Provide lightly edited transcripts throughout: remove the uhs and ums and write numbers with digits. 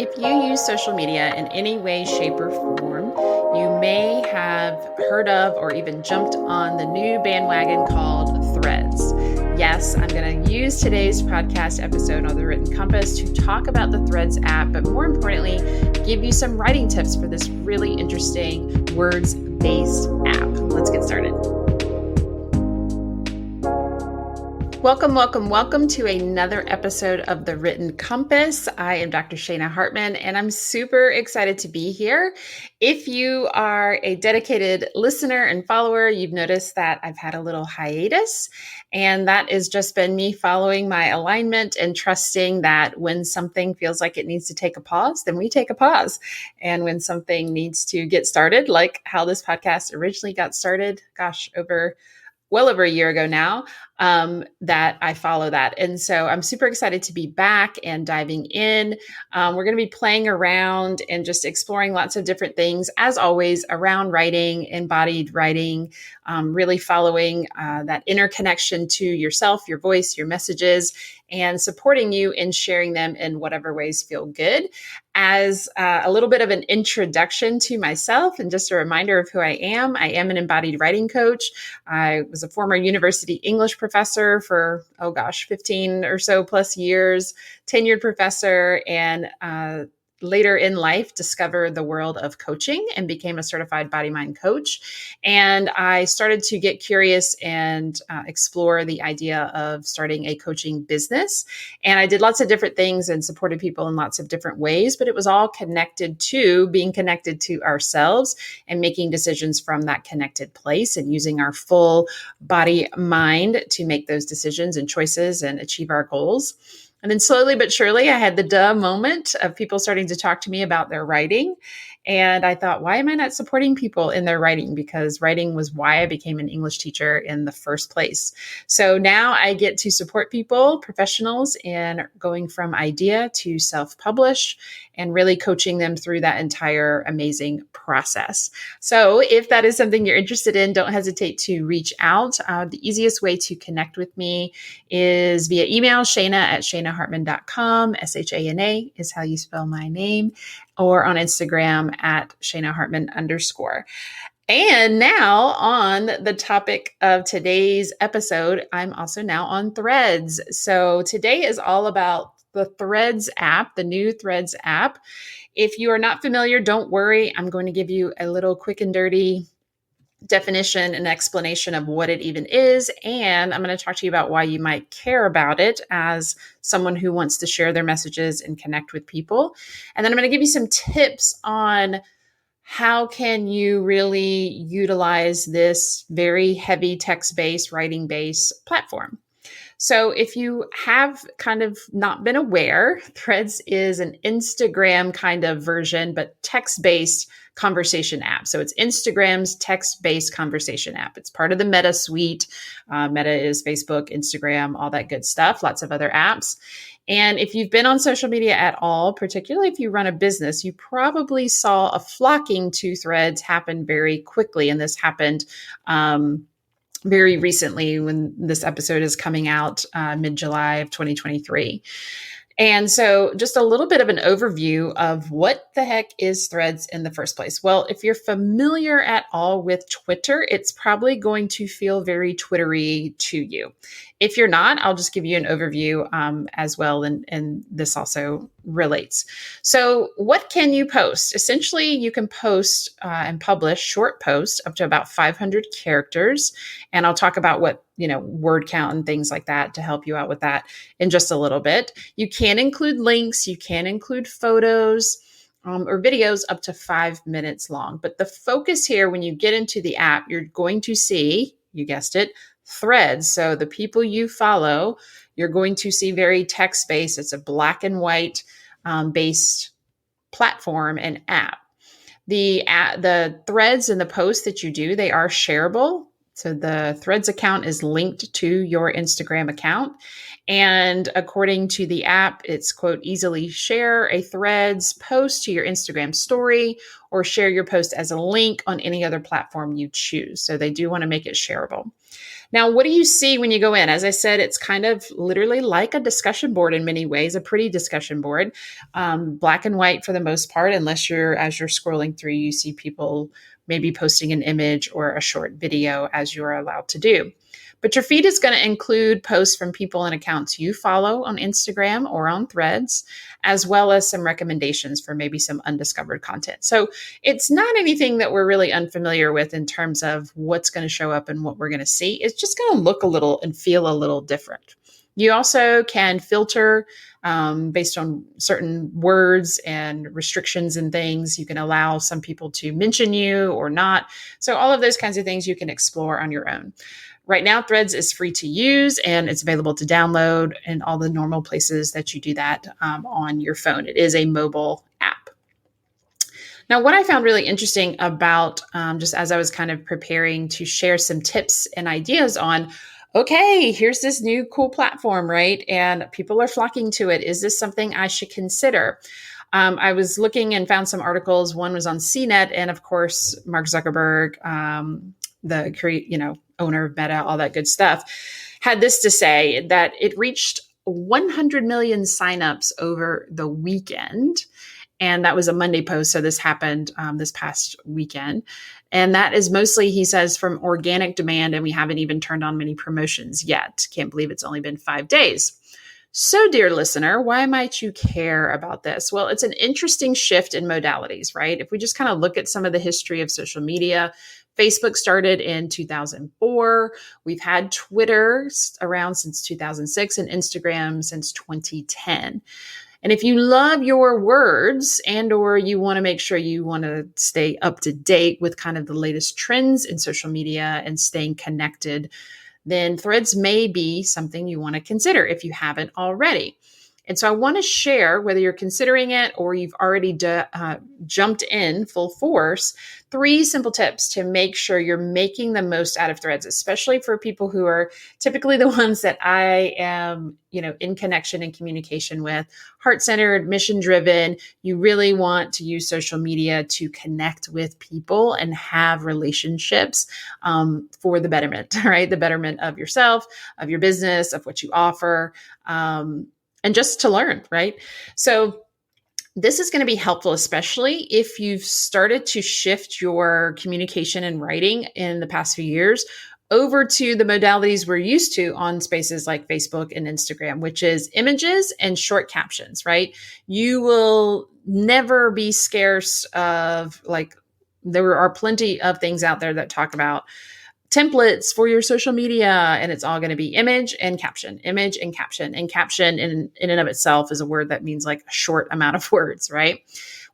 If you use social media in any way, shape, or form, you may have heard of or even jumped on the new bandwagon called Threads. Yes, I'm going to use today's podcast episode on the Written Compass to talk about the Threads app, but more importantly, give you some writing tips for this really interesting words-based app. Let's get started. Welcome to another episode of The Written Compass. I am Dr. Shana Hartman, and I'm super excited to be here. If you are a dedicated listener and follower, you've noticed that I've had a little hiatus, and that has just been me following my alignment and trusting that when something feels like it needs to take a pause, then we take a pause. And when something needs to get started, like how this podcast originally got started, well over a year ago now, that I follow that. And so I'm super excited to be back and diving in. We're going to be playing around and just exploring lots of different things, as always, around writing, embodied writing, really following that interconnection to yourself, your voice, your messages, and supporting you in sharing them in whatever ways feel good. As a little bit of an introduction to myself and just a reminder of who I am an embodied writing coach. I was a former university English professor for, 15 or so plus years, tenured professor, and later in life discovered the world of coaching and became a certified body-mind coach. And I started to get curious and explore the idea of starting a coaching business. And I did lots of different things and supported people in lots of different ways, but it was all connected to being connected to ourselves and making decisions from that connected place and using our full body mind to make those decisions and choices and achieve our goals. And then slowly but surely, I had the duh moment of people starting to talk to me about their writing. And I thought, why am I not supporting people in their writing? Because writing was why I became an English teacher in the first place. So now I get to support people, professionals, in going from idea to self-publish and really coaching them through that entire amazing process. So if that is something you're interested in, don't hesitate to reach out. The easiest way to connect with me is via email, shana@shanahartman.com. SHANA is how you spell my name, or on Instagram at shanahartman_. And now on the topic of today's episode, I'm also now on Threads. So today is all about the Threads app, the new Threads app. If you are not familiar, don't worry. I'm going to give you a little quick and dirty definition and explanation of what it even is. And I'm going to talk to you about why you might care about it as someone who wants to share their messages and connect with people. And then I'm going to give you some tips on how can you really utilize this very heavy text-based, writing-based platform. So if you have kind of not been aware, Threads is an Instagram kind of version, but text-based conversation app. So it's Instagram's text-based conversation app. It's part of the Meta suite. Meta is Facebook, Instagram, all that good stuff, lots of other apps. And if you've been on social media at all, particularly if you run a business, you probably saw a flocking to Threads happen very quickly. And this happened very recently when this episode is coming out mid-July of 2023. And so just a little bit of an overview of what the heck is Threads in the first place. Well, if you're familiar at all with Twitter, it's probably going to feel very Twittery to you. If you're not, I'll just give you an overview as well. And this also relates. So what can you post? Essentially, you can post and publish short posts up to about 500 characters. And I'll talk about what, word count and things like that to help you out with that in just a little bit. You can include links. You can include photos or videos up to 5 minutes long. But the focus here, when you get into the app, you're going to see, you guessed it, Threads. So the people you follow, you're going to see very text-based. It's a black and white based platform and app. The threads and the posts that you do, they are shareable. So the Threads account is linked to your Instagram account. And according to the app, it's, quote, easily share a Threads post to your Instagram story or share your post as a link on any other platform you choose. So they do want to make it shareable. Now, what do you see when you go in? As I said, it's kind of literally like a discussion board in many ways, a pretty discussion board, black and white for the most part, unless as you're scrolling through, you see people maybe posting an image or a short video as you're allowed to do. But your feed is going to include posts from people and accounts you follow on Instagram or on Threads, as well as some recommendations for maybe some undiscovered content. So it's not anything that we're really unfamiliar with in terms of what's going to show up and what we're going to see. It's just going to look a little and feel a little different. You also can filter based on certain words and restrictions and things. You can allow some people to mention you or not. So all of those kinds of things you can explore on your own. Right now, Threads is free to use and it's available to download in all the normal places that you do that on your phone. It is a mobile app. Now, what I found really interesting about just as I was kind of preparing to share some tips and ideas on, okay, here's this new cool platform, right? And people are flocking to it. Is this something I should consider? I was looking and found some articles. One was on CNET, and of course, Mark Zuckerberg, the owner of Meta, all that good stuff, had this to say that it reached 100 million signups over the weekend. And that was a Monday post. So this happened this past weekend. And that is mostly, he says, from organic demand. And we haven't even turned on many promotions yet. Can't believe it's only been 5 days. So, dear listener, why might you care about this? Well, it's an interesting shift in modalities, right? If we just kind of look at some of the history of social media, Facebook started in 2004. We've had Twitter around since 2006 and Instagram since 2010. And if you love your words and or you want to make sure you want to stay up to date with kind of the latest trends in social media and staying connected, then Threads may be something you want to consider if you haven't already. And so I want to share, whether you're considering it or you've already jumped in full force, 3 simple tips to make sure you're making the most out of Threads, especially for people who are typically the ones that I am, in connection and communication with, heart-centered, mission-driven. You really want to use social media to connect with people and have relationships for the betterment, right? The betterment of yourself, of your business, of what you offer. And just to learn, right? So this is going to be helpful, especially if you've started to shift your communication and writing in the past few years over to the modalities we're used to on spaces like Facebook and Instagram, which is images and short captions, right? You will never be scarce of, there are plenty of things out there that talk about templates for your social media, and it's all going to be image and caption, image and caption. And caption in and of itself is a word that means like a short amount of words, right?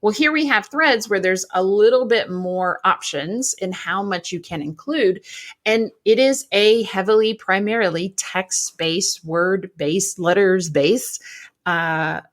Well, here we have Threads where there's a little bit more options in how much you can include. And it is a heavily, primarily text-based, word-based, letters-based platform.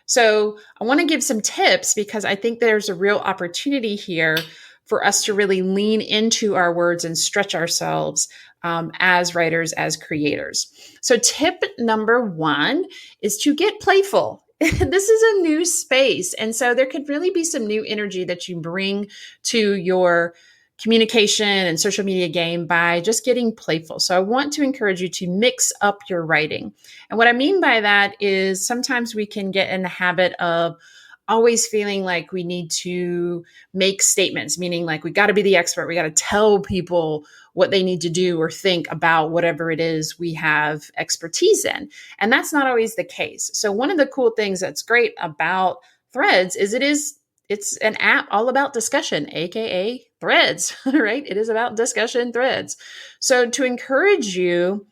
So I want to give some tips because I think there's a real opportunity here for us to really lean into our words and stretch ourselves as writers, as creators. So tip number 1 is to get playful. This is a new space. And so there could really be some new energy that you bring to your communication and social media game by just getting playful. So I want to encourage you to mix up your writing. And what I mean by that is sometimes we can get in the habit of always feeling like we need to make statements, meaning like we got to be the expert. We got to tell people what they need to do or think about whatever it is we have expertise in. And that's not always the case. So one of the cool things that's great about Threads is it's an app all about discussion, AKA Threads, right? It is about discussion threads. So to encourage you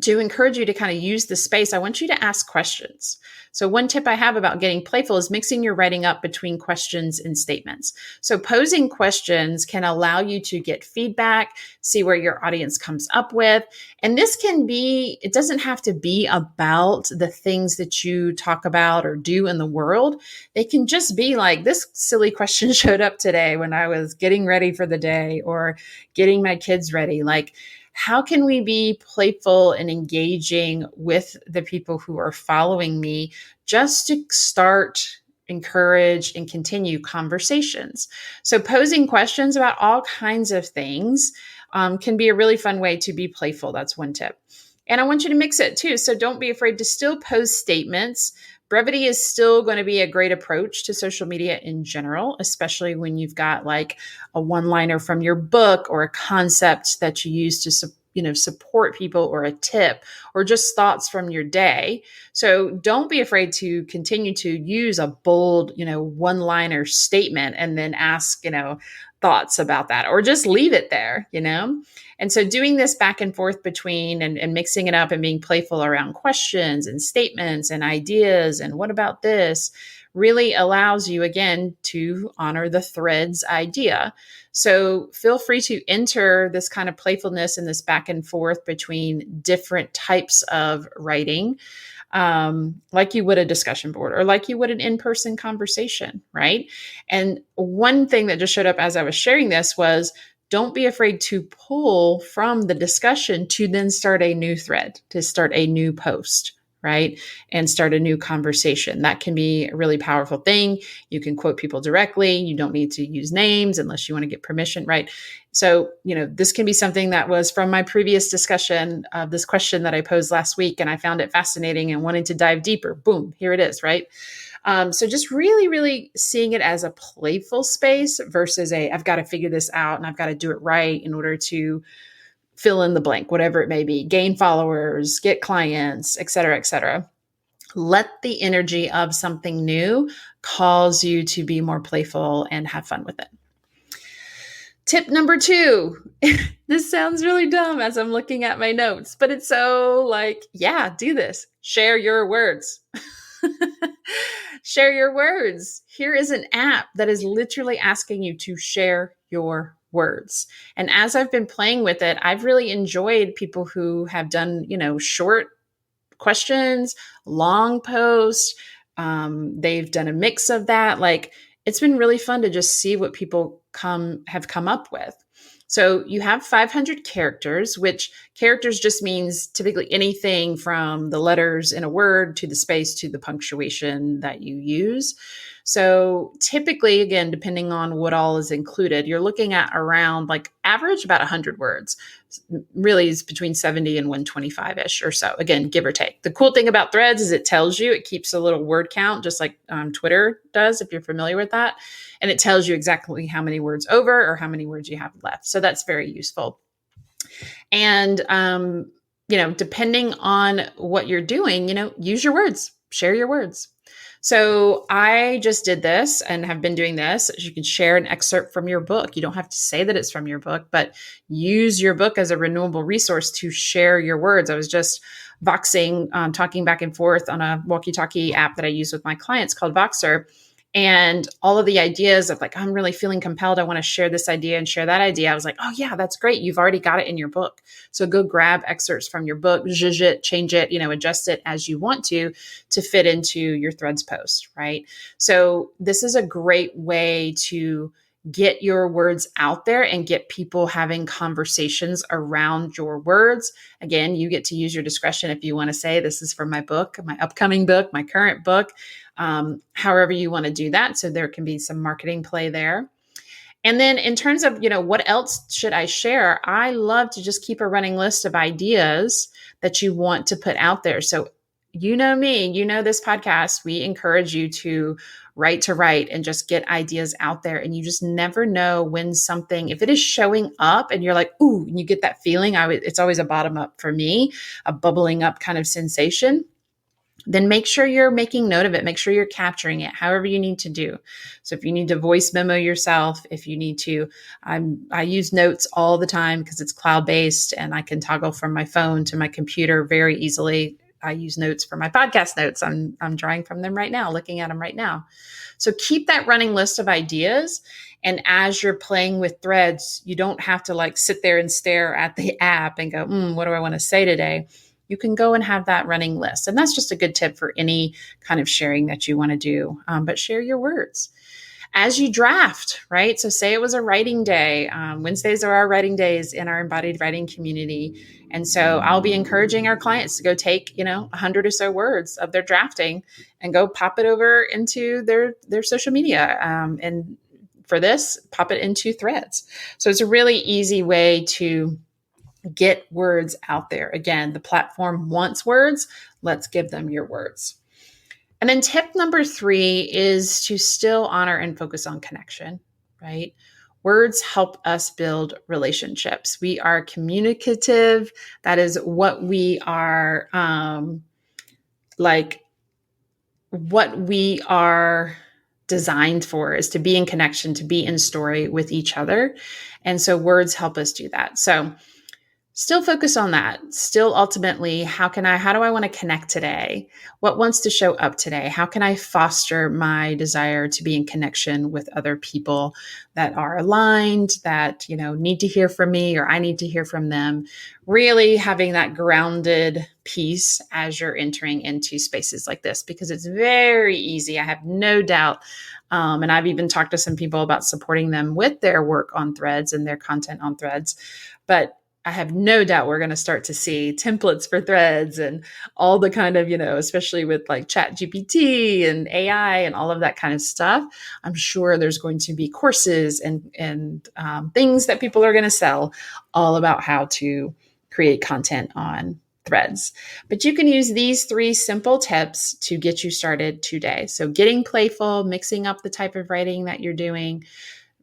to kind of use the space, I want you to ask questions. So one tip I have about getting playful is mixing your writing up between questions and statements. So posing questions can allow you to get feedback, see where your audience comes up with. And this can be, it doesn't have to be about the things that you talk about or do in the world. They can just be like, this silly question showed up today when I was getting ready for the day or getting my kids ready. Like, how can we be playful and engaging with the people who are following me just to start, encourage, and continue conversations? So posing questions about all kinds of things can be a really fun way to be playful. That's one tip. And I want you to mix it too. So don't be afraid to still post statements. Brevity is still going to be a great approach to social media in general, especially when you've got like a one-liner from your book or a concept that you use to support people, or a tip, or just thoughts from your day. So don't be afraid to continue to use a bold, one-liner statement and then ask, thoughts about that, or just leave it there. And so doing this back and forth between and mixing it up and being playful around questions and statements and ideas and what about this really allows you, again, to honor the threads idea. So feel free to enter this kind of playfulness and this back and forth between different types of writing, like you would a discussion board or like you would an in-person conversation, right? And one thing that just showed up as I was sharing this was, don't be afraid to pull from the discussion to then start a new thread, to start a new post, right? And start a new conversation. That can be a really powerful thing. You can quote people directly. You don't need to use names unless you want to get permission, right? So, this can be something that was from my previous discussion of this question that I posed last week, and I found it fascinating and wanted to dive deeper. Boom, here it is, right? So just really, really seeing it as a playful space versus I've got to figure this out and I've got to do it right in order to fill in the blank, whatever it may be, gain followers, get clients, et cetera, et cetera. Let the energy of something new cause you to be more playful and have fun with it. Tip number 2, this sounds really dumb as I'm looking at my notes, but it's so do this. Share your words. Share your words. Here is an app that is literally asking you to share your words. And as I've been playing with it, I've really enjoyed people who have done, short questions, long posts. They've done a mix of that. It's been really fun to just see what people have come up with. So you have 500 characters, which characters just means typically anything from the letters in a word to the space to the punctuation that you use. So typically, again, depending on what all is included, you're looking at around average about 100 words. Really is between 70 and 125-ish or so. Again, give or take. The cool thing about Threads is it keeps a little word count, just like Twitter does, if you're familiar with that. And it tells you exactly how many words over or how many words you have left. So that's very useful. And, depending on what you're doing, use your words, share your words. So I just did this and have been doing this. You can share an excerpt from your book. You don't have to say that it's from your book, but use your book as a renewable resource to share your words. I was just voxing, talking back and forth on a walkie-talkie app that I use with my clients called Voxer. And all of the ideas of I'm really feeling compelled. I want to share this idea and share that idea. I was like, oh yeah, that's great. You've already got it in your book. So go grab excerpts from your book, zhuzh it, change it, adjust it as you want to fit into your Threads post, right? So this is a great way to get your words out there and get people having conversations around your words. Again, you get to use your discretion if you want to say this is from my book, my upcoming book, my current book, however you want to do that. So there can be some marketing play there. And then in terms of, what else should I share? I love to just keep a running list of ideas that you want to put out there. So you know me, this podcast, we encourage you to write and just get ideas out there. And you just never know when something, if it is showing up and you're like, ooh, and you get that feeling, it's always a bottom up for me, a bubbling up kind of sensation. Then make sure you're making note of it. Make sure you're capturing it, however you need to do. So if you need to voice memo yourself, if you need to, I use notes all the time because it's cloud-based and I can toggle from my phone to my computer very easily. I use notes for my podcast notes. I'm drawing from them right now, looking at them right now. So keep that running list of ideas. And as you're playing with Threads, you don't have to sit there and stare at the app and go, what do I want to say today? You can go and have that running list. And that's just a good tip for any kind of sharing that you want to do, but share your words. As you draft, right? So say it was a writing day. Wednesdays are our writing days in our embodied writing community. And so I'll be encouraging our clients to go take, 100 or so words of their drafting and go pop it over into their social media and for this, pop it into Threads. So it's a really easy way to get words out there. Again, the platform wants words. Let's give them your words. And then tip number 3 is to still honor and focus on connection, right? Words help us build relationships. We are communicative. That is what we are, what we are designed for, is to be in connection, to be in story with each other. And so words help us do that. So still focus on that. Still ultimately, how do I want to connect today? What wants to show up today? How can I foster my desire to be in connection with other people that are aligned, that, need to hear from me, or I need to hear from them? Really having that grounded piece as you're entering into spaces like this, because it's very easy. I have no doubt. And I've even talked to some people about supporting them with their work on Threads and their content on Threads. But I have no doubt we're going to start to see templates for Threads and all the kind of, especially with like Chat GPT and AI and all of that kind of stuff. I'm sure there's going to be courses and things that people are going to sell all about how to create content on Threads. But you can use these 3 simple tips to get you started today. So getting playful, mixing up the type of writing that you're doing,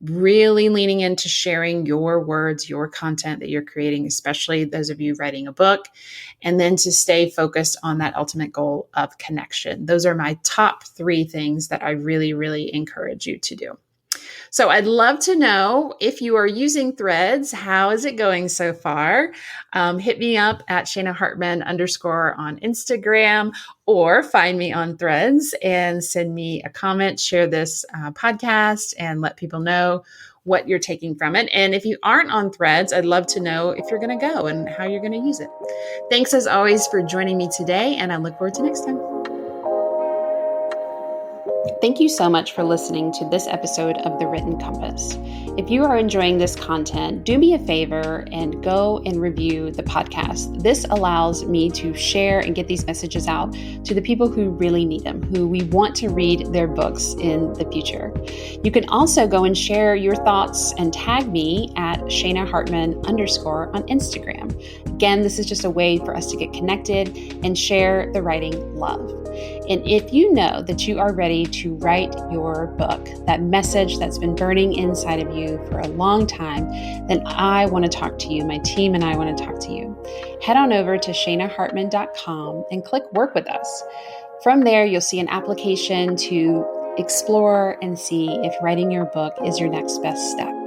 really leaning into sharing your words, your content that you're creating, especially those of you writing a book, and then to stay focused on that ultimate goal of connection. Those are my top 3 things that I really, really encourage you to do. So I'd love to know if you are using Threads. How is it going so far? Hit me up at Shana_Hartman on Instagram, or find me on Threads and send me a comment, share this podcast, and let people know what you're taking from it. And if you aren't on Threads, I'd love to know if you're going to go and how you're going to use it. Thanks as always for joining me today, and I look forward to next time. Thank you so much for listening to this episode of The Written Compass. If you are enjoying this content, do me a favor and go and review the podcast. This allows me to share and get these messages out to the people who really need them, who we want to read their books in the future. You can also go and share your thoughts and tag me at Shana_Hartman on Instagram. Again, this is just a way for us to get connected and share the writing love. And if you know that you are ready to write your book, that message that's been burning inside of you for a long time, then I want to talk to you. My team and I want to talk to you. Head on over to shanahartman.com and click Work with Us. From there, you'll see an application to explore and see if writing your book is your next best step.